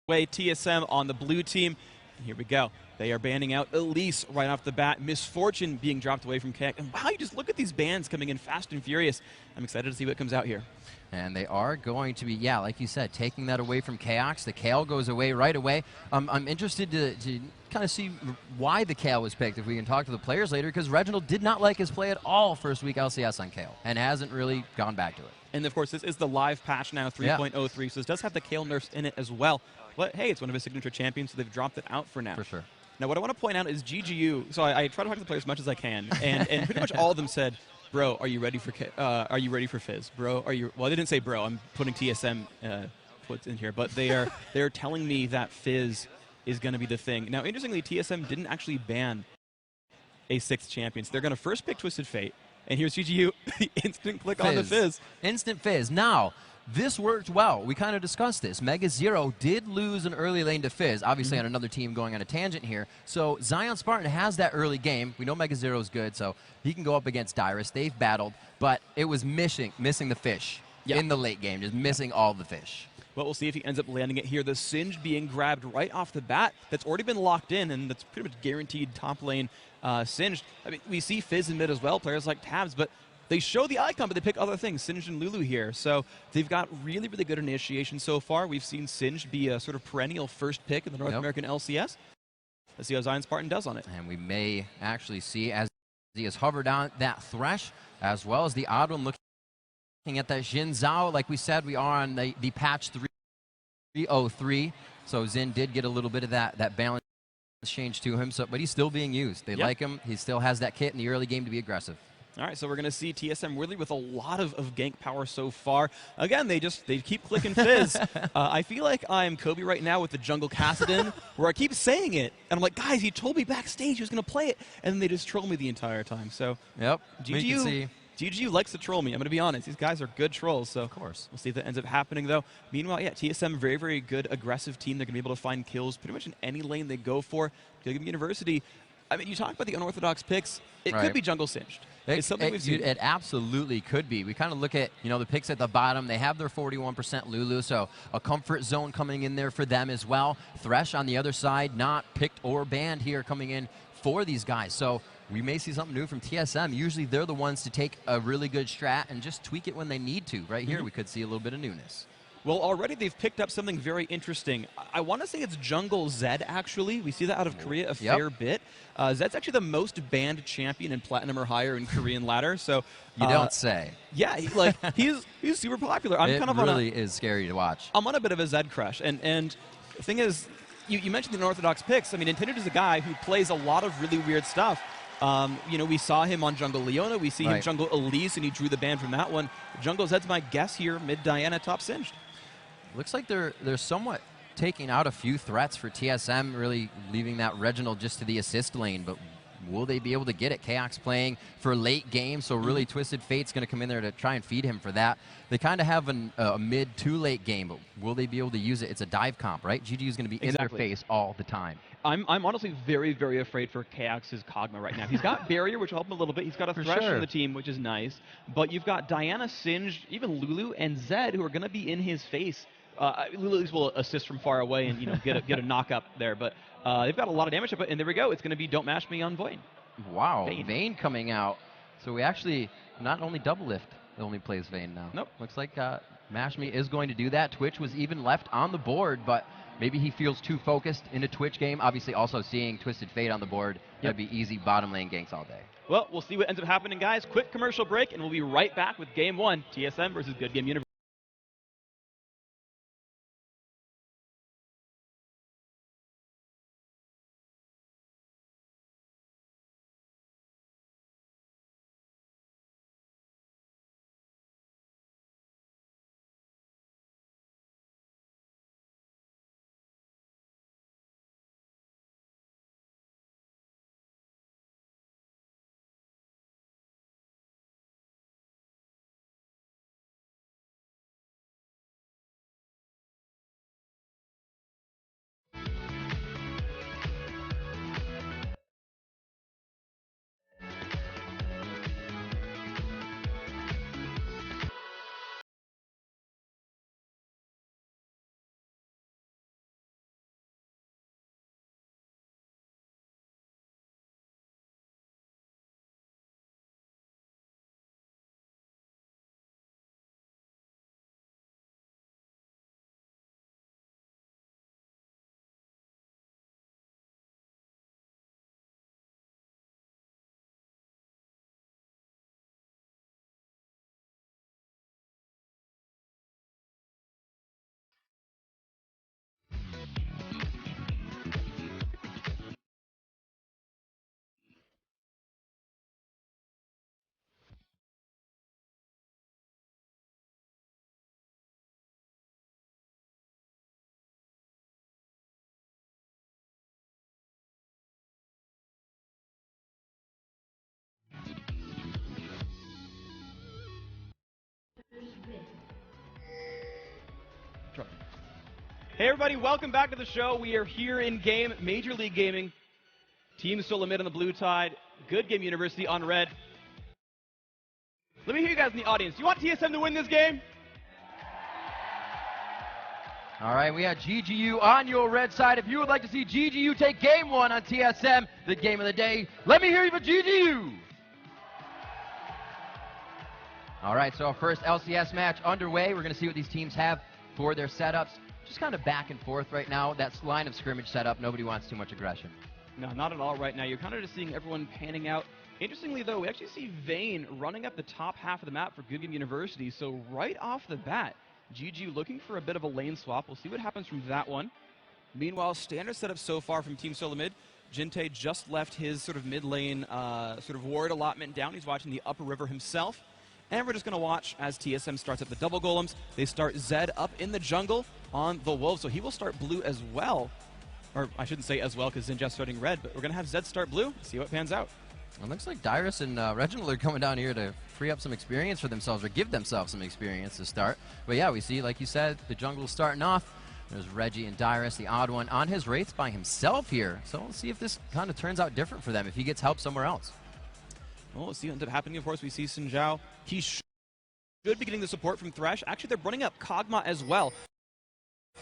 way. TSM on the blue team. And here we go. They are banning out Elise right off the bat. Misfortune being dropped away from KX. And wow, you just look at these bans coming in fast and furious. I'm excited to see what comes out here. And they are going to be, yeah, like you said, taking that away from Chaos. The Kale goes away right away. I'm interested to kind of see why the Kale was picked, if we can talk to the players later, because Reginald did not like his play at all first week LCS on Kale, and hasn't really gone back to it. And of course, this is the live patch now, 3.03, so this does have the Kale nerfs in it as well. But hey, it's one of his signature champions, so they've dropped it out for now. For sure. Now, what I want to point out is GGU. So I try to talk to the players as much as I can, and pretty much all of them said, "Bro, are you ready for Fizz? Bro, are you?" Well, they didn't say bro. I'm putting TSM puts in here, but they're telling me that Fizz is going to be the thing. Now, interestingly, TSM didn't actually ban a 6th champion. So they're going to first pick Twisted Fate, and here's GGU, the instant click on the Fizz. Instant Fizz. Now, this worked well. We kind of discussed this. Mega Zero did lose an early lane to Fizz, obviously on another team going on a tangent here. So Zion Spartan has that early game. We know Mega Zero is good, so he can go up against Dyrus. They've battled, but it was missing the fish in the late game, just missing all the fish. Well, we'll see if he ends up landing it here. The Singed being grabbed right off the bat. That's already been locked in, and that's pretty much guaranteed top lane Singed. I mean, we see Fizz in mid as well, players like Tabs, but they show the icon, but they pick other things, Singed and Lulu here. So they've got really, really good initiation so far. We've seen Singed be a sort of perennial first pick in the North American LCS. Let's see how Zion Spartan does on it. And we may actually see, as he has hovered on that Thresh, as well as the odd one looking at that Jin Zhao. Like we said, we are on the patch 3.03. So Xin did get a little bit of that balance change to him, but he's still being used. They like him. He still has that kit in the early game to be aggressive. All right, so we're going to see TSM really with a lot of gank power so far. Again, they keep clicking Fizz. I feel like I'm Kobe right now with the Jungle Kassadin, where I keep saying it, and I'm like, guys, he told me backstage he was going to play it, and then they just troll me the entire time. So, GGU likes to troll me. I'm going to be honest. These guys are good trolls, so of course. We'll see if that ends up happening, though. Meanwhile, yeah, TSM, very, very good, aggressive team. They're going to be able to find kills pretty much in any lane they go for. Gilligan University, I mean, you talk about the unorthodox picks. It could be Jungle Singed. It's something we've seen. It absolutely could be. We kind of look at, the picks at the bottom. They have their 41% Lulu, so a comfort zone coming in there for them as well. Thresh on the other side, not picked or banned here coming in for these guys. So we may see something new from TSM. Usually they're the ones to take a really good strat and just tweak it when they need to. Right here, we could see a little bit of newness. Well, already they've picked up something very interesting. I want to say it's Jungle Zed, actually. We see that out of Korea a fair bit. Zed's actually the most banned champion in Platinum or higher in Korean ladder. So you don't say. Yeah, he's super popular. It really is scary to watch. I'm on a bit of a Zed crush. And the thing is, you mentioned the unorthodox picks. I mean, Intended is a guy who plays a lot of really weird stuff. We saw him on Jungle Leona. We see him Jungle Elise, and he drew the ban from that one. Jungle Zed's my guess here, mid Diana, top Singed. Looks like they're somewhat taking out a few threats for TSM, really leaving that Reginald just to the assist lane, but will they be able to get it? Chaos playing for late game, so really Twisted Fate's going to come in there to try and feed him for that. They kind of have a mid to late game, but will they be able to use it? It's a dive comp, right? GG is going to be in their face all the time. I'm honestly very, very afraid for Chaos's Kog'Maw right now. He's got Barrier, which will help him a little bit. He's got a Thresh on the team, which is nice. But you've got Diana, Singed, even Lulu, and Zed, who are going to be in his face. Lulu will assist from far away and get a knock up there. But they've got a lot of damage, and there we go. It's going to be Don't Mash Me on Vayne. Wow, Vayne coming out. So we actually not only double lift, only plays Vayne now. Nope. Looks like Mash Me is going to do that. Twitch was even left on the board, but maybe he feels too focused in a Twitch game. Obviously, also seeing Twisted Fate on the board, that'd be easy bottom lane ganks all day. Well, we'll see what ends up happening, guys. Quick commercial break, and we'll be right back with Game 1, TSM versus Good Game University. Hey everybody, welcome back to the show. We are here in game, Major League Gaming. Team Solomid on the blue tide, Good Game University on red. Let me hear you guys in the audience. Do you want TSM to win this game? All right, we have GGU on your red side. If you would like to see GGU take game 1 on TSM, the game of the day, let me hear you for GGU. All right, so our first LCS match underway. We're going to see what these teams have for their setups. Just kind of back and forth right now. That's line of scrimmage setup. Nobody wants too much aggression. No, not at all right now. You're kind of just seeing everyone panning out. Interestingly, though, we actually see Vayne running up the top half of the map for Good Game University. So right off the bat, GG looking for a bit of a lane swap. We'll see what happens from that one. Meanwhile, standard setup so far from Team Solomid. Jinte just left his sort of mid lane sort of ward allotment down. He's watching the upper river himself. And we're just going to watch as TSM starts up the double golems. They start Zed up in the jungle on the Wolves, so he will start blue as well. Or I shouldn't say as well because Zinj's starting red, but we're going to have Zed start blue, see what pans out. It looks like Dyrus and Reginald are coming down here to free up some experience for themselves, or give themselves some experience to start. But yeah, we see, like you said, the jungle starting off. There's Reggie and Dyrus, the odd one, on his wraiths by himself here. So we'll see if this kind of turns out different for them, if he gets help somewhere else. Well, we'll see what ends up happening. Of course, we see Sinjao. He should be getting the support from Thresh. Actually, they're running up Kog'Maw as well.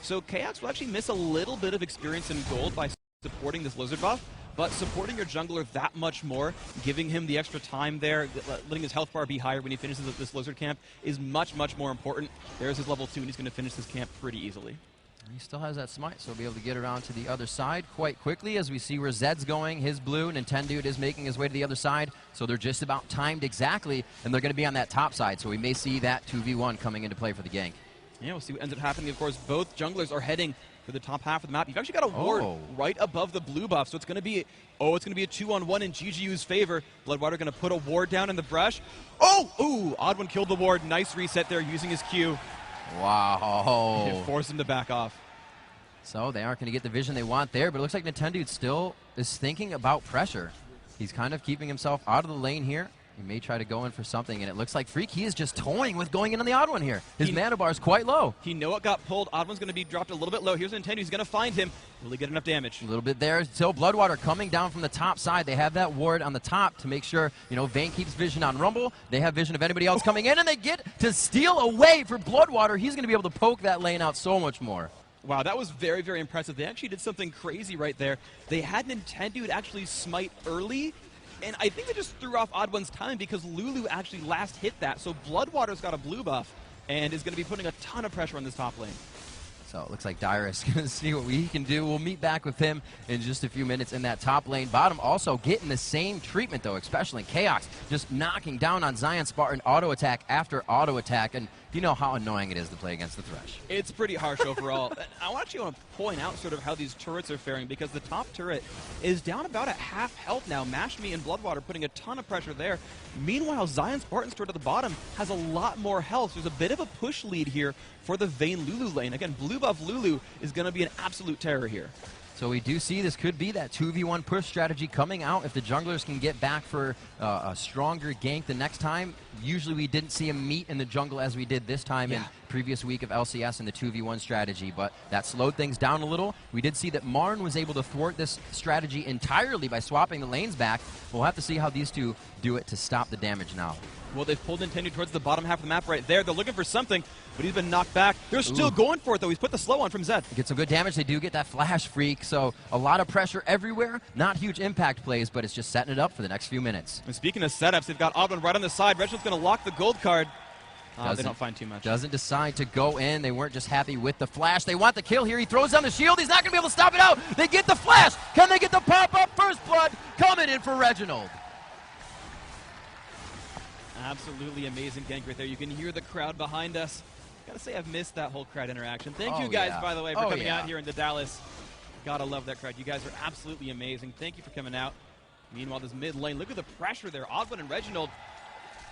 So Chaos will actually miss a little bit of experience in gold by supporting this Lizard buff, but supporting your jungler that much more, giving him the extra time there, letting his health bar be higher when he finishes this Lizard camp is much, much more important. There's his level 2, and he's going to finish this camp pretty easily. He still has that smite, so he'll be able to get around to the other side quite quickly as we see where Zed's going. His blue, Nintendude is making his way to the other side, so they're just about timed exactly, and they're going to be on that top side, so we may see that 2v1 coming into play for the gank. Yeah, we'll see what ends up happening. Of course, both junglers are heading for the top half of the map. You've actually got a ward right above the blue buff, so it's going to be a 2-on-1 in GGU's favor. Bloodwater going to put a ward down in the brush. Ooh, odd one killed the ward. Nice reset there using his Q. Wow. It forced him to back off. So they aren't going to get the vision they want there, but it looks like Nintendude still is thinking about pressure. He's kind of keeping himself out of the lane here. He may try to go in for something, and it looks like Freak, he is just toying with going in on the odd one here. His mana bar is quite low. He know it got pulled. Odd one's going to be dropped a little bit low. Here's Nintendude. He's going to find him. Will he get enough damage? A little bit there. Still Bloodwater coming down from the top side. They have that ward on the top to make sure, you know, Vayne keeps vision on Rumble. They have vision of anybody else coming in, and they get to steal away for Bloodwater. He's going to be able to poke that lane out so much more. Wow, that was very, very impressive. They actually did something crazy right there. They had Nintendude actually smite early, and I think they just threw off Odd One's time because Lulu actually last hit that. So Bloodwater's got a blue buff and is going to be putting a ton of pressure on this top lane. So it looks like Dyrus going to see what he can do. We'll meet back with him in just a few minutes in that top lane. Bottom also getting the same treatment, though, especially in Chaos. Just knocking down on Zion Spartan auto attack after auto attack. And you know how annoying it is to play against the Thresh. It's pretty harsh overall. I actually want to point out sort of how these turrets are faring because the top turret is down about at half health now. Mash Me and Bloodwater putting a ton of pressure there. Meanwhile, Zion Spartan's turret at the bottom has a lot more health. There's a bit of a push lead here for the Vayne Lulu lane. Again, blue buff Lulu is going to be an absolute terror here. So we do see this could be that 2v1 push strategy coming out if the junglers can get back for a stronger gank the next time. Usually we didn't see them meet in the jungle as we did this time in previous week of LCS and the 2v1 strategy, but that slowed things down a little. We did see that Marn was able to thwart this strategy entirely by swapping the lanes back. We'll have to see how these two do it to stop the damage now. Well, they've pulled Nintendo towards the bottom half of the map right there. They're looking for something, but he's been knocked back. They're still going for it, though. He's put the slow on from Zed. Get some good damage. They do get that flash Freak, so a lot of pressure everywhere. Not huge impact plays, but it's just setting it up for the next few minutes. And speaking of setups, they've got Oddman right on the side. Reginald's going to lock the gold card. They don't find too much. Doesn't decide to go in. They weren't just happy with the flash. They want the kill here. He throws down the shield. He's not going to be able to stop it out. They get the flash. Can they get the pop-up? First blood coming in for Reginald. Absolutely amazing gank right there. You can hear the crowd behind us. Gotta say, I've missed that whole crowd interaction. Thank you guys, by the way, for coming out here into Dallas. Gotta love that crowd. You guys are absolutely amazing. Thank you for coming out. Meanwhile, this mid lane, look at the pressure there. Oddwin and Reginald.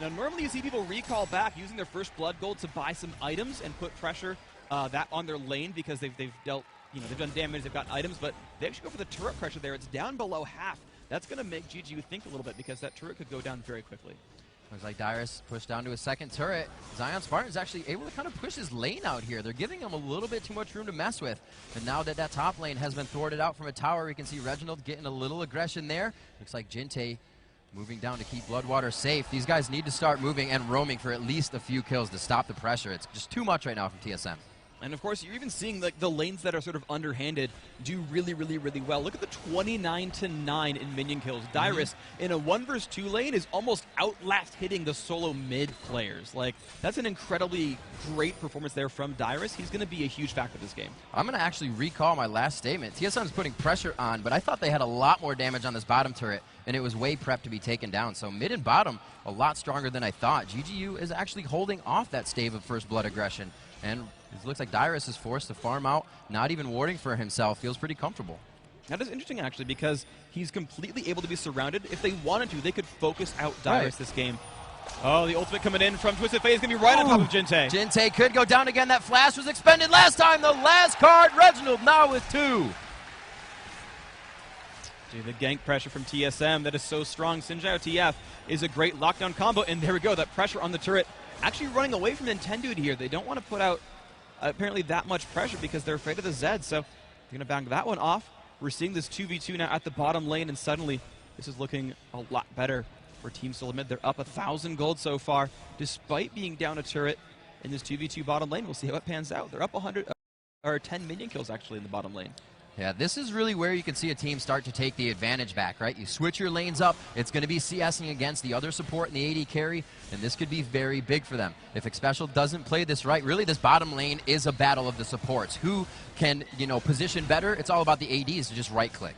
Now, normally you see people recall back using their first blood gold to buy some items and put pressure that on their lane because they've dealt, they've done damage, they've got items, but they actually go for the turret pressure there. It's down below half. That's going to make GGU think a little bit because that turret could go down very quickly. Looks like Dyrus pushed down to his second turret. Zion Spartan's actually able to kind of push his lane out here. They're giving him a little bit too much room to mess with. And now that that top lane has been thwarted out from a tower, we can see Reginald getting a little aggression there. Looks like Jinte moving down to keep Bloodwater safe. These guys need to start moving and roaming for at least a few kills to stop the pressure. It's just too much right now from TSM. And of course, you're even seeing like the lanes that are sort of underhanded do really, really, really well. Look at the 29-9 in minion kills. Dyrus in a 1 vs 2 lane is almost outlast hitting the solo mid players. Like, that's an incredibly great performance there from Dyrus. He's going to be a huge factor this game. I'm going to actually recall my last statement. TSM's putting pressure on, but I thought they had a lot more damage on this bottom turret, and it was way prepped to be taken down. So mid and bottom, a lot stronger than I thought. GGU is actually holding off that stave of first blood aggression. And it looks like Dyrus is forced to farm out, not even warding for himself. Feels pretty comfortable. That is interesting, actually, because he's completely able to be surrounded. If they wanted to, they could focus out Dyrus this game. Oh, the ultimate coming in from Twisted Fate is going to be right on top of Jinte. Jinte could go down again. That flash was expended last time. The last card, Reginald now with 2. Dude, the gank pressure from TSM, that is so strong. Sinjao TF is a great lockdown combo, and there we go, that pressure on the turret. Actually running away from Nintendo here. They don't want to put out apparently that much pressure because they're afraid of the Zed, so they're going to bang that one off. We're seeing this 2v2 now at the bottom lane, and suddenly this is looking a lot better for Team Solomid. They're up 1,000 gold so far, despite being down a turret in this 2v2 bottom lane. We'll see how it pans out. They're up 100, or 10 minion kills actually in the bottom lane. Yeah, this is really where you can see a team start to take the advantage back, right? You switch your lanes up, it's going to be CSing against the other support in the AD carry, and this could be very big for them. If Xpecial doesn't play this right, really this bottom lane is a battle of the supports. Who can, you know, position better? It's all about the ADs to just right-click.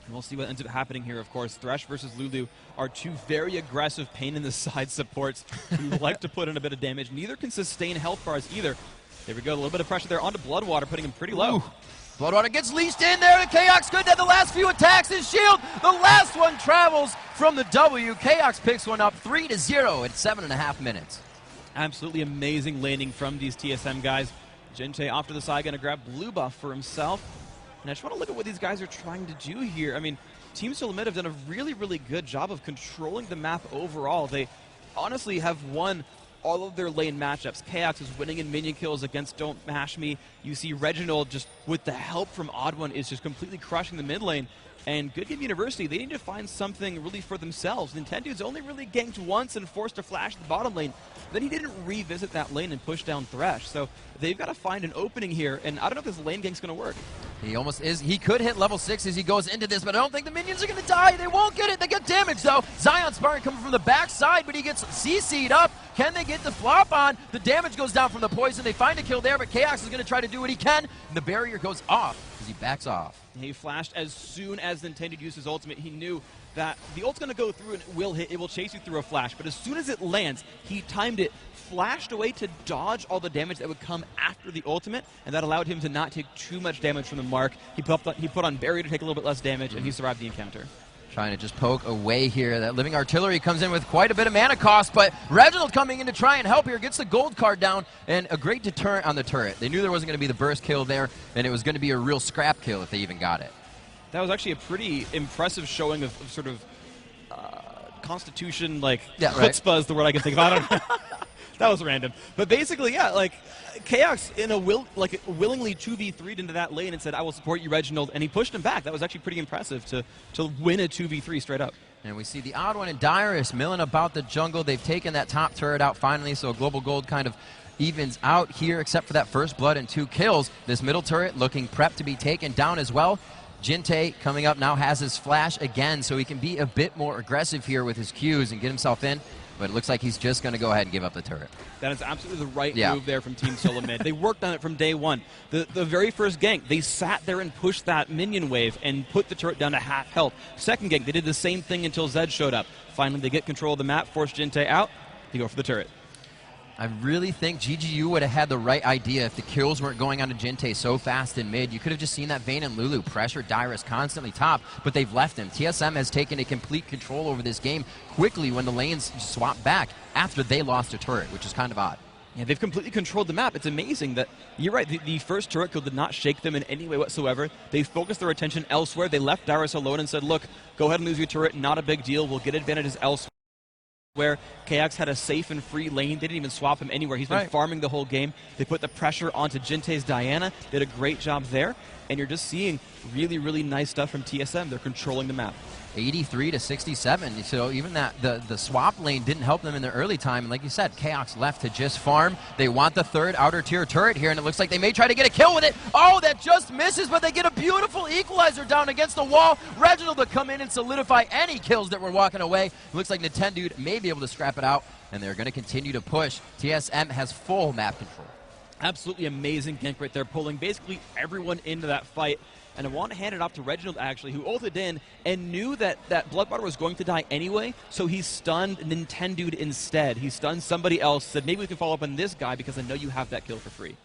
And we'll see what ends up happening here, of course. Thresh versus Lulu are two very aggressive pain-in-the-side supports who like to put in a bit of damage. Neither can sustain health bars either. There we go, a little bit of pressure there onto Bloodwater, putting him pretty low. Ooh. Bloodwater gets leashed in there, and Chaos good at the last few attacks. His shield, the last one travels from the W. Chaos picks one up 3-0 at 7.5 minutes. Absolutely amazing laning from these TSM guys. Jinte off to the side, going to grab blue buff for himself. And I just want to look at what these guys are trying to do here. I mean, Team Solomid have done a really, really good job of controlling the map overall. They honestly have won all of their lane matchups. Chaos is winning in minion kills against Don't Mash Me. You see Reginald, just with the help from Odd One, is just completely crushing the mid lane. And Good Game University, they need to find something really for themselves. Nintendo's only really ganked once and forced to flash the bottom lane. Then he didn't revisit that lane and push down Thresh. So they've got to find an opening here, and I don't know if this lane gank's going to work. He almost is. He could hit level 6 as he goes into this, but I don't think the minions are going to die. They won't get it. They get damage, though. Zion Spartan coming from the backside, but he gets CC'd up. Can they get the flop on? The damage goes down from the poison. They find a kill there, but Chaos is going to try to do what he can. And the barrier goes off as he backs off. He flashed as soon as Nintendo used his ultimate. He knew that the ult's going to go through and it will hit. It will chase you through a flash. But as soon as it lands, he timed it, flashed away to dodge all the damage that would come after the ultimate, and that allowed him to not take too much damage from the mark. He put on barrier to take a little bit less damage, and he survived the encounter. Trying to just poke away here. That Living Artillery comes in with quite a bit of mana cost, but Reginald coming in to try and help here, gets the gold card down, and a great deterrent on the turret. They knew there wasn't going to be the burst kill there, and it was going to be a real scrap kill if they even got it. That was actually a pretty impressive showing of sort of constitution, like, yeah, chutzpah is the word I can think of. I don't know. That was random. But basically, yeah, like, Chaos in a willingly 2v3'd into that lane and said, I will support you, Reginald, and he pushed him back. That was actually pretty impressive to win a 2v3 straight up. And we see the Odd One and Dyrus milling about the jungle. They've taken that top turret out finally, so Global Gold kind of evens out here, except for that first blood and 2 kills. This middle turret looking prepped to be taken down as well. Jinte coming up now has his flash again, so he can be a bit more aggressive here with his Qs and get himself in. But it looks like he's just going to go ahead and give up the turret. That is absolutely the right move there from Team Solomid. They worked on it from day one. The very first gank, they sat there and pushed that minion wave and put the turret down to half health. Second gank, they did the same thing until Zed showed up. Finally, they get control of the map, force Jinte out, they go for the turret. I really think GGU would have had the right idea if the kills weren't going on to Jinte so fast in mid. You could have just seen that Vayne and Lulu pressure Dyrus constantly top, but they've left him. TSM has taken a complete control over this game quickly when the lanes swap back after they lost a turret, which is kind of odd. Yeah, they've completely controlled the map. It's amazing that, you're right, the first turret kill did not shake them in any way whatsoever. They focused their attention elsewhere. They left Dyrus alone and said, look, go ahead and lose your turret, not a big deal. We'll get advantages elsewhere. where KX had a safe and free lane. They didn't even swap him anywhere. He's been farming the whole game. They put the pressure onto Jintae's Diana, did a great job there, and you're just seeing really, really nice stuff from TSM. They're controlling the map. 83 to 67. So even that the swap lane didn't help them in the early time. And like you said, Chaos left to just farm. They want the third outer tier turret here, and it looks like they may try to get a kill with it. Oh, that just misses, but they get a beautiful equalizer down against the wall. Reginald to come in and solidify any kills that were walking away. It looks like Nintendo may be able to scrap it out, and they're going to continue to push. TSM has full map control. Absolutely amazing gank right there, pulling basically everyone into that fight. And I want to hand it off to Reginald, actually, who ulted in and knew that Bloodwater was going to die anyway, so he stunned Nintendo instead. He stunned somebody else, said, maybe we can follow up on this guy because I know you have that kill for free.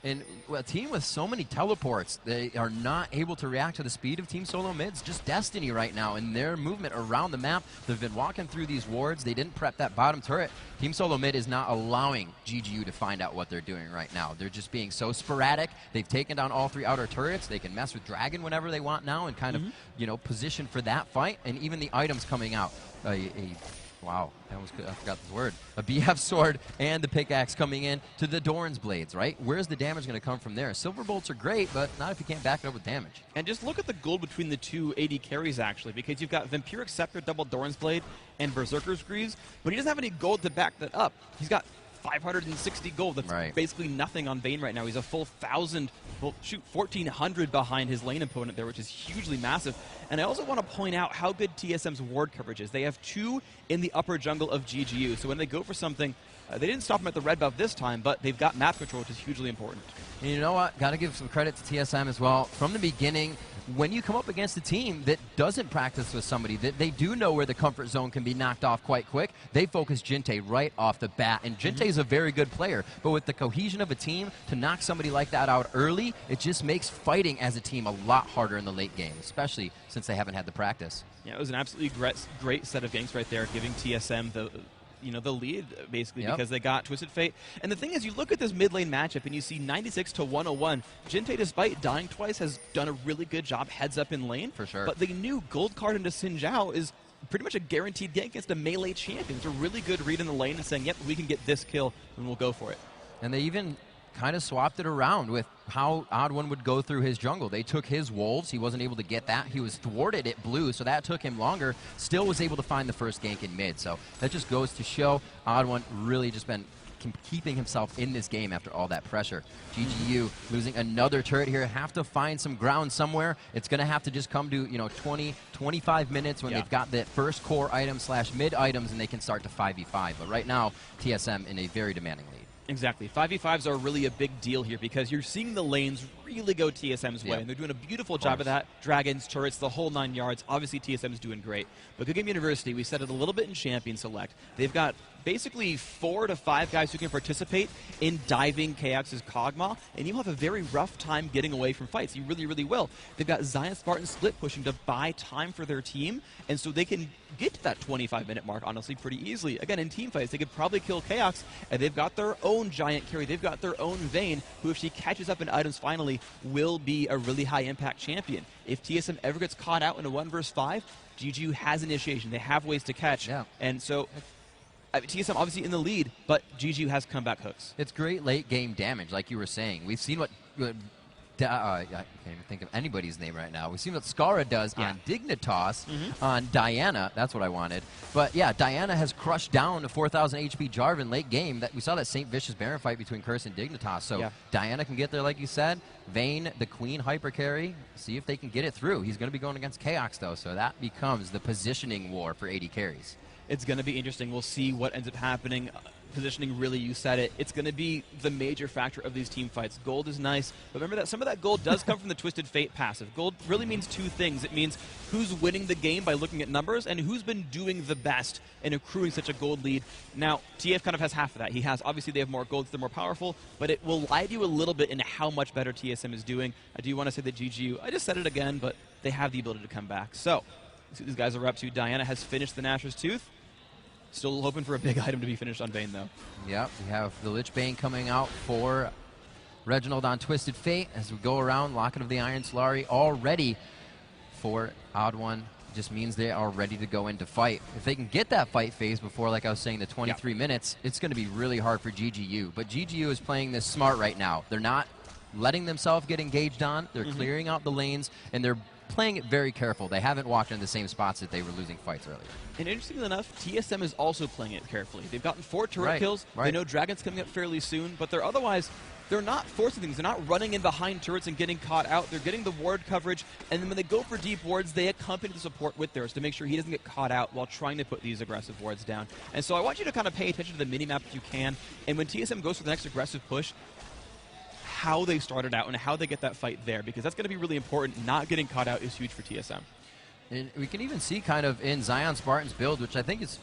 And a team with so many teleports, they are not able to react to the speed of Team Solomid's just Destiny right now. And their movement around the map, they've been walking through these wards. They didn't prep that bottom turret. Team Solomid is not allowing GGU to find out what they're doing right now. They're just being so sporadic. They've taken down all three outer turrets. They can mess with Dragon whenever they want now and kind of, you know, position for that fight. And even the items coming out. Wow, I forgot this word. A BF sword and the pickaxe coming in to the Doran's blades, right? Where's the damage going to come from there? Silver bolts are great, but not if you can't back it up with damage. And just look at the gold between the two AD carries, actually, because you've got Vampiric Scepter, double Doran's blade, and Berserker's Greaves, but he doesn't have any gold to back that up. He's got 560 gold. That's basically nothing on Vayne right now. He's a full 1,000, well, shoot, 1,400 behind his lane opponent there, which is hugely massive. And I also want to point out how good TSM's ward coverage is. They have 2 in the upper jungle of GGU, so when they go for something, they didn't stop him at the red buff this time, but they've got map control, which is hugely important. And you know what? Got to give some credit to TSM as well. From the beginning, when you come up against a team that doesn't practice with somebody, that they do know where the comfort zone can be knocked off quite quick, they focus Jintae right off the bat. And Jintae is a very good player, but with the cohesion of a team, to knock somebody like that out early, it just makes fighting as a team a lot harder in the late game, especially since they haven't had the practice. Yeah, it was an absolutely great set of ganks right there, giving TSM the lead, basically, because they got Twisted Fate. And the thing is, you look at this mid lane matchup and you see 96 to 101. Jintae, despite dying twice, has done a really good job heads up in lane. For sure. But they knew gold card into Xin Zhao is pretty much a guaranteed gank against a melee champion. It's a really good read in the lane and saying, yep, we can get this kill and we'll go for it. And they even kind of swapped it around with how Odd1 would go through his jungle. They took his wolves. He wasn't able to get that. He was thwarted at blue, so that took him longer. Still was able to find the first gank in mid. So that just goes to show Odd1 really just been keeping himself in this game after all that pressure. GGU losing another turret here. Have to find some ground somewhere. It's going to have to just come to, 20, 25 minutes when they've got that first core item / mid items and they can start to 5v5. But right now, TSM in a very demanding lead. Exactly. 5v5s are really a big deal here because you're seeing the lanes really go TSM's way, and they're doing a beautiful job of that. Dragons, turrets, the whole 9 yards. Obviously, TSM's doing great. But Good Game University, we said it a little bit in Champion Select. They've got basically 4 to 5 guys who can participate in diving KX's Kog'Maw, and you'll have a very rough time getting away from fights. You really, really will. They've got Zion, Spartan, Split pushing to buy time for their team, and so they can get to that 25-minute mark, honestly, pretty easily. Again, in team fights, they could probably kill Chaos, and they've got their own giant carry. They've got their own Vayne, who, if she catches up in items finally, will be a really high-impact champion. If TSM ever gets caught out in a 1 vs. 5, GGU has initiation. They have ways to catch, and so TSM obviously in the lead, but GGU has comeback hooks. It's great late game damage, like you were saying. We've seen what I can't even think of anybody's name right now. We've seen what Skara does on Dignitas, on Diana. That's what I wanted. But yeah, Diana has crushed down a 4,000 HP Jarvan late game. That we saw that St. Vicious Baron fight between Curse and Dignitas. So Diana can get there, like you said. Vayne, the Queen, hyper carry. See if they can get it through. He's going to be going against Chaos, though, so that becomes the positioning war for AD carries. It's going to be interesting. We'll see what ends up happening. Positioning, really, you said it. It's going to be the major factor of these team fights. Gold is nice, but remember that some of that gold does come from the Twisted Fate passive. Gold really means 2 things. It means who's winning the game by looking at numbers and who's been doing the best in accruing such a gold lead. Now, TF kind of has half of that. He has, obviously, they have more golds, they're more powerful, but it will lie to you a little bit in how much better TSM is doing. I do want to say that GGU, I just said it again, but they have the ability to come back. So, see what these guys are up to. Diana has finished the Nashor's Tooth. Still hoping for a big item to be finished on Vayne, though. Yeah, we have the Lich Bane coming out for Reginald on Twisted Fate as we go around. Locket of the Iron Solari all ready for Odd1 just means they are ready to go into fight. If they can get that fight phase before, like I was saying, the 23 minutes, it's going to be really hard for GGU. But GGU is playing this smart right now. They're not letting themselves get engaged on. They're clearing out the lanes, and they're playing it very careful. They haven't walked in the same spots that they were losing fights earlier. And interestingly enough, TSM is also playing it carefully. They've gotten 4 turret kills. They know Dragon's coming up fairly soon, but they're not forcing things. They're not running in behind turrets and getting caught out. They're getting the ward coverage, and then when they go for deep wards, they accompany the support with theirs to make sure he doesn't get caught out while trying to put these aggressive wards down. And so I want you to kind of pay attention to the minimap if you can, and when TSM goes for the next aggressive push, how they started out and how they get that fight there, because that's going to be really important. Not getting caught out is huge for TSM. And we can even see kind of in Zion Spartan's build, which I think is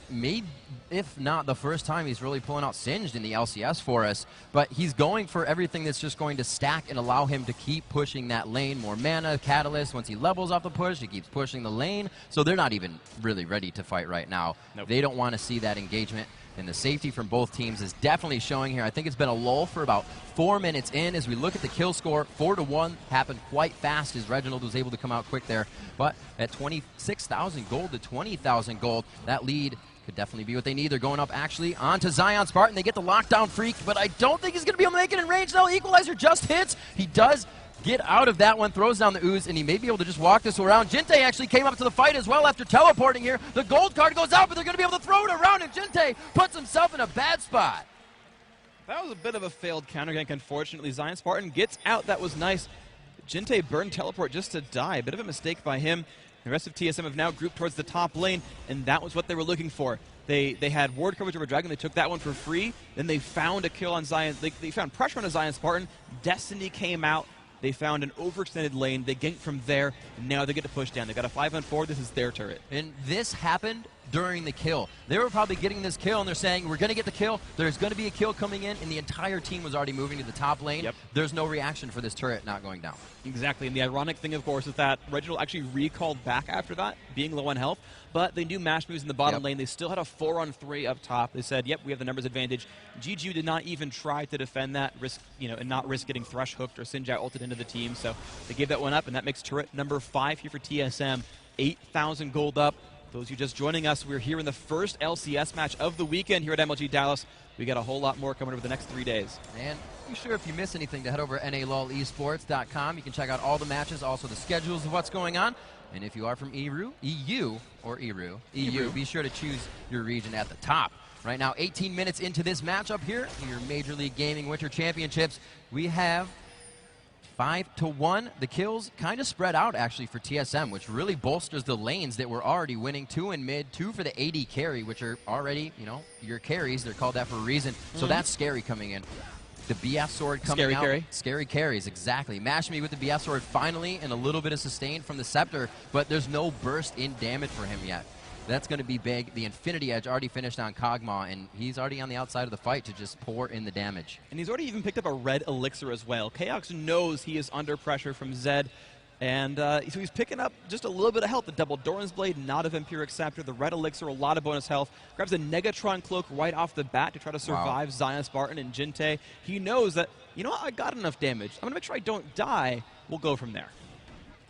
if not the first time he's really pulling out Singed in the LCS for us, but he's going for everything that's just going to stack and allow him to keep pushing that lane. More mana, Catalyst, once he levels off the push, he keeps pushing the lane. So they're not even really ready to fight right now. Nope. They don't want to see that engagement. And the safety from both teams is definitely showing here. I think it's been a lull for about 4 minutes in. As we look at the kill score, 4-1 happened quite fast as Reginald was able to come out quick there. But at 26,000 gold to 20,000 gold, that lead could definitely be what they need. They're going up actually onto Zion Spartan. They get the lockdown freak, but I don't think he's going to be able to make it in range now. Equalizer just hits. He does get out of that one, throws down the ooze, and he may be able to just walk this around. Jinte actually came up to the fight as well after teleporting here. The gold card goes out, but they're going to be able to throw it around, and Jinte puts himself in a bad spot. That was a bit of a failed counter gank, unfortunately. Zion Spartan gets out. That was nice. Jinte burned teleport just to die. A bit of a mistake by him. The rest of TSM have now grouped towards the top lane, and that was what they were looking for. They had ward coverage over Dragon. They took that one for free. Then they found a kill on Zion. They found pressure on a Zion Spartan. Destiny came out. They found an overextended lane. They ganked from there. And now they get to push down. They got a 5-on-4. This is their turret. And this happened during the kill. They were probably getting this kill, and they're saying, we're going to get the kill. There's going to be a kill coming in, and the entire team was already moving to the top lane. Yep. There's no reaction for this turret not going down. Exactly. And the ironic thing, of course, is that Reginald actually recalled back after that, being low on health. But they knew mash moves in the bottom lane. They still had a 4-on-3 up top. They said, yep, we have the numbers advantage. GGU did not even try to defend that, and not risk getting Thresh hooked or Sinjai ulted into the team. So they gave that one up, and that makes turret number 5 here for TSM. 8,000 gold up. Those of you just joining us, we're here in the first LCS match of the weekend here at MLG Dallas. We got a whole lot more coming over the next 3 days. And be sure if you miss anything to head over to NALOLesports.com. You can check out all the matches, also the schedules of what's going on. And if you are from EU, be sure to choose your region at the top. Right now, 18 minutes into this matchup here, your Major League Gaming Winter Championships, we have 5-1. The kills kind of spread out actually for TSM, which really bolsters the lanes that were already winning. 2 in mid, 2 for the AD carry, which are already, your carries. They're called that for a reason. So that's scary coming in. The BF sword coming out. Carry. Scary carries, exactly. Mash me with the BF sword finally, and a little bit of sustain from the Scepter, but there's no burst in damage for him yet. That's going to be big. The Infinity Edge already finished on Kog'Maw, and he's already on the outside of the fight to just pour in the damage. And he's already even picked up a red elixir as well. Chaos knows he is under pressure from Zed. And so he's picking up just a little bit of health. The double Doran's Blade, not a Vampiric Scepter. The red elixir, a lot of bonus health. Grabs a Negatron Cloak right off the bat to try to survive Zion Spartan and Jinte. He knows that, I got enough damage. I'm going to make sure I don't die. We'll go from there.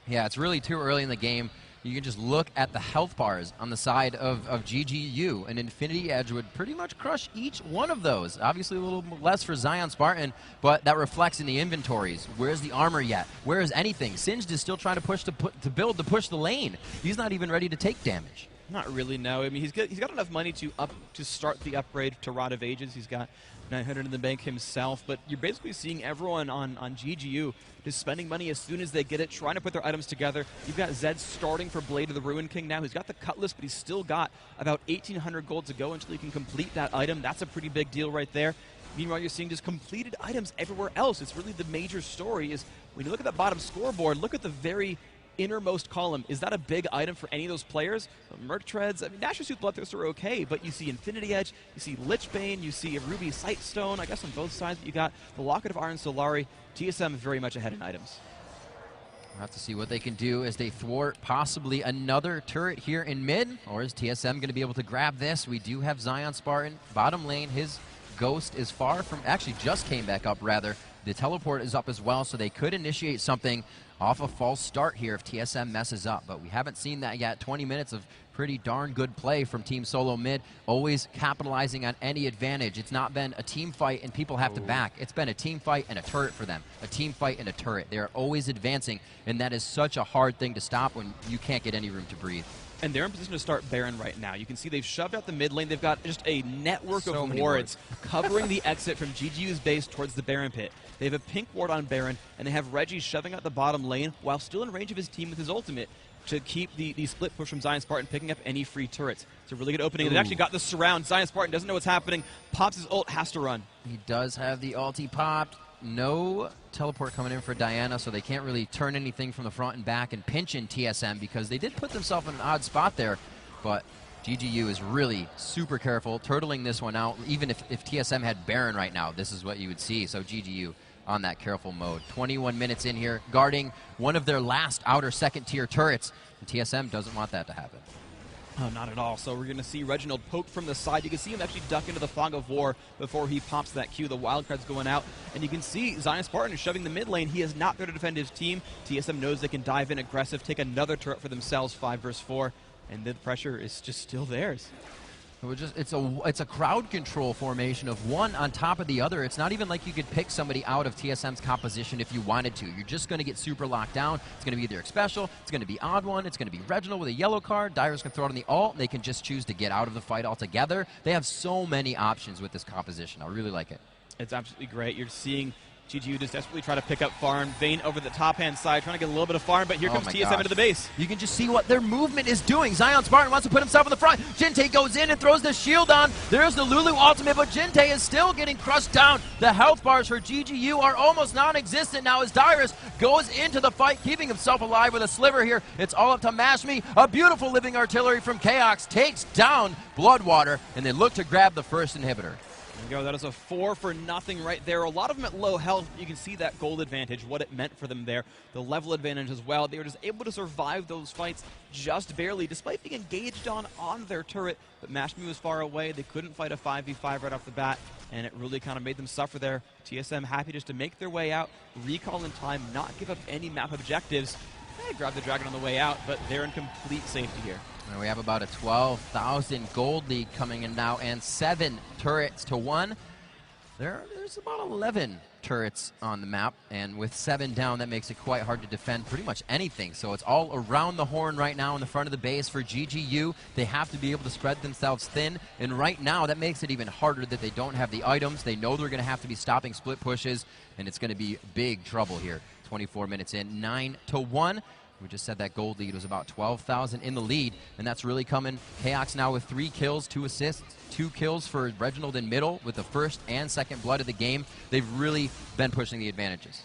Yeah, it's really too early in the game. You can just look at the health bars on the side of GGU. An Infinity Edge would pretty much crush each one of those. Obviously a little less for Zion Spartan, but that reflects in the inventories. Where's the armor yet? Where is anything? Singed is still trying to push to push the lane. He's not even ready to take damage. Not really, no. I mean, he's got enough money to start the upgrade to Rod of Ages. He's got 900 in the bank himself, but you're basically seeing everyone on GGU just spending money as soon as they get it, trying to put their items together. You've got Zed starting for Blade of the Ruin King now. He's got the Cutlass, but he's still got about 1,800 gold to go until he can complete that item. That's a pretty big deal right there. Meanwhile, you're seeing just completed items everywhere else. It's really the major story is when you look at that bottom scoreboard, look at the very innermost column. Is that a big item for any of those players? Merc Treads, I mean, Nashor's Tooth Bloodthirster are okay, but you see Infinity Edge, you see Lichbane, you see a Ruby Sightstone, I guess on both sides, but you got the Locket of Iron Solari. TSM very much ahead in items. We'll have to see what they can do as they thwart possibly another turret here in mid, or is TSM going to be able to grab this? We do have Zion Spartan, bottom lane, his Ghost is far from, actually just came back up rather, The teleport is up as well, so they could initiate something off a false start here if TSM messes up, but we haven't seen that yet. 20 minutes of pretty darn good play from Team Solomid, always capitalizing on any advantage. It's not been a team fight and people have to back. It's been a team fight and a turret for them. A team fight and a turret. They're always advancing, and that is such a hard thing to stop when you can't get any room to breathe. And they're in position to start Baron right now. You can see they've shoved out the mid lane. They've got just a network of wards covering the exit from GGU's base towards the Baron pit. They have a pink ward on Baron, and they have Reggie shoving out the bottom lane while still in range of his team with his ultimate to keep the split push from Zion Spartan picking up any free turrets. It's a really good opening. They've actually got the surround. Zion Spartan doesn't know what's happening. Pops his ult, has to run. He does have the ulti popped. No teleport coming in for Diana, so they can't really turn anything from the front and back and pinch in TSM because they did put themselves in an odd spot there. But GGU is really super careful, turtling this one out. Even if TSM had Baron right now, this is what you would see. So GGU on that careful mode. 21 minutes in here, guarding one of their last outer second-tier turrets. And TSM doesn't want that to happen. Oh, not at all. So we're going to see Reginald poke from the side. You can see him actually duck into the fog of war before he pops that Q. The wild card's going out. And you can see Zion Spartan is shoving the mid lane. He is not there to defend his team. TSM knows they can dive in aggressive, take another turret for themselves, 5 versus 4. And the pressure is just still theirs. It's a crowd control formation of one on top of the other. It's not even like you could pick somebody out of TSM's composition if you wanted to. You're just going to get super locked down. It's going to be either Special, it's going to be Odd One, it's going to be Reginald with a yellow card. Dyrus can throw it on the ult. They can just choose to get out of the fight altogether. They have so many options with this composition. I really like it. It's absolutely great. You're seeing GGU just desperately try to pick up farm. Vayne over the top-hand side, trying to get a little bit of farm, but here comes TSM into the base. You can just see what their movement is doing. Zion Spartan wants to put himself in the front. Jinte goes in and throws the shield on. There's the Lulu ultimate, but Jinte is still getting crushed down. The health bars for GGU are almost non-existent now as Dyrus goes into the fight, keeping himself alive with a sliver here. It's all up to Mashme. A beautiful living artillery from Chaos takes down Bloodwater, and they look to grab the first inhibitor. There you go. That is a 4 for nothing right there. A lot of them at low health. You can see that gold advantage, what it meant for them there. The level advantage as well. They were just able to survive those fights just barely, despite being engaged on their turret. But Mashme was far away. They couldn't fight a 5v5 right off the bat, and it really kind of made them suffer there. TSM happy just to make their way out, recall in time, not give up any map objectives. They grab the dragon on the way out, but they're in complete safety here. And we have about a 12,000 gold lead coming in now, and 7 turrets to 1. There's about 11 turrets on the map, and with 7 down, that makes it quite hard to defend pretty much anything. So it's all around the horn right now in the front of the base for GGU. They have to be able to spread themselves thin, and right now that makes it even harder that they don't have the items. They know they're going to have to be stopping split pushes, and it's going to be big trouble here. 24 minutes in, 9-1. We just said that gold lead was about 12,000 in the lead, and that's really coming. Chaos now with 3 kills, 2 assists, 2 kills for Reginald in middle with the first and second blood of the game. They've really been pushing the advantages.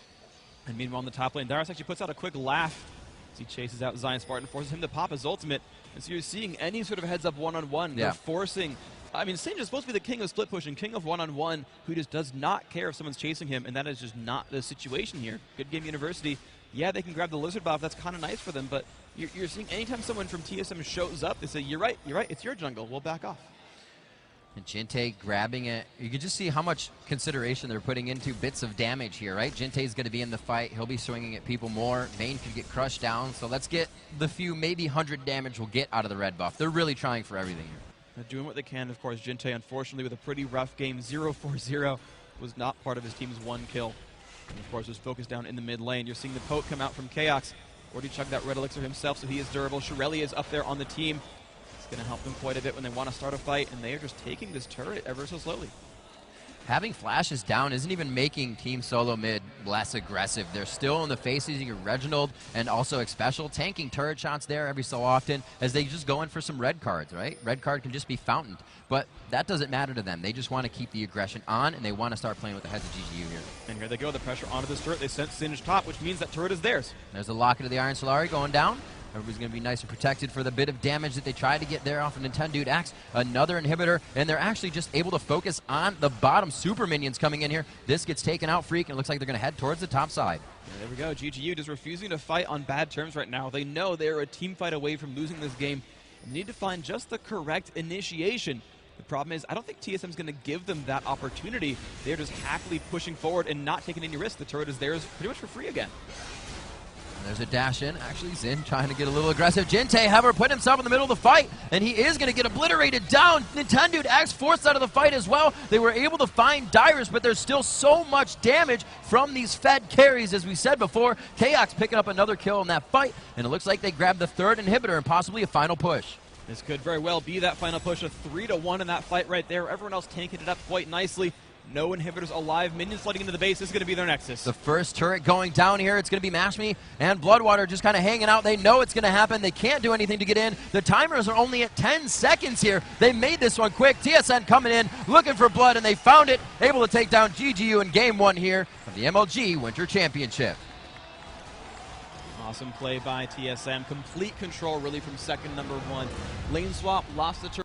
And meanwhile in the top lane, Dyrus actually puts out a quick laugh as he chases out Zion Spartan, forces him to pop his ultimate. And so you're seeing any sort of heads-up one-on-one. They're forcing... I mean, Sage is supposed to be the king of split pushing, king of one-on-one, who just does not care if someone's chasing him, and that is just not the situation here. Good Game University. Yeah, they can grab the Lizard buff. That's kind of nice for them, but you're seeing anytime someone from TSM shows up, they say, you're right, it's your jungle. We'll back off. And Jinte grabbing it. You can just see how much consideration they're putting into bits of damage here, right? Jinte's going to be in the fight. He'll be swinging at people more. Vayne could get crushed down, so let's get the few, maybe 100 damage we'll get out of the red buff. They're really trying for everything here. They're doing what they can. Of course, Jinte, unfortunately, with a pretty rough game, 0-4-0, was not part of his team's 1 kill. And of course, was focused down in the mid lane. You're seeing the poke come out from Chaos. Already chugged that red elixir himself, so he is durable. Shirelli is up there on the team. It's going to help them quite a bit when they want to start a fight, and they are just taking this turret ever so slowly. Having flashes down isn't even making Team Solomid less aggressive. They're still in the faces of Reginald and also Special, tanking turret shots there every so often as they just go in for some red cards, right? Red card can just be fountained, but that doesn't matter to them. They just want to keep the aggression on, and they want to start playing with the heads of GGU here. And here they go, the pressure onto this turret. They sent Singe top, which means that turret is theirs. There's a locket of the Iron Solari going down. Everybody's going to be nice and protected for the bit of damage that they tried to get there off of Nintendo Axe. Another inhibitor, and they're actually just able to focus on the bottom super minions coming in here. This gets taken out, Freak, and it looks like they're going to head towards the top side. Yeah, there we go. GGU just refusing to fight on bad terms right now. They know they're a team fight away from losing this game. They need to find just the correct initiation. The problem is, I don't think TSM's going to give them that opportunity. They're just happily pushing forward and not taking any risks. The turret is theirs pretty much for free again. There's a dash in. Actually, Zin trying to get a little aggressive. Jinte, however, put himself in the middle of the fight, and he is going to get obliterated down. Nintendo X forced out of the fight as well. They were able to find Dyrus, but there's still so much damage from these Fed carries, as we said before. Chaos picking up another kill in that fight, and it looks like they grabbed the third inhibitor and possibly a final push. This could very well be that final push, a 3-1 in that fight right there. Everyone else tanking it up quite nicely. No inhibitors alive. Minions flooding into the base. This is going to be their Nexus. The first turret going down here. It's going to be Mashme and Bloodwater just kind of hanging out. They know it's going to happen. They can't do anything to get in. The timers are only at 10 seconds here. They made this one quick. TSN coming in, looking for blood, and they found it. Able to take down GGU in game 1 here of the MLG Winter Championship. Awesome play by TSM. Complete control, really, from second number 1. Lane swap, lost the turret.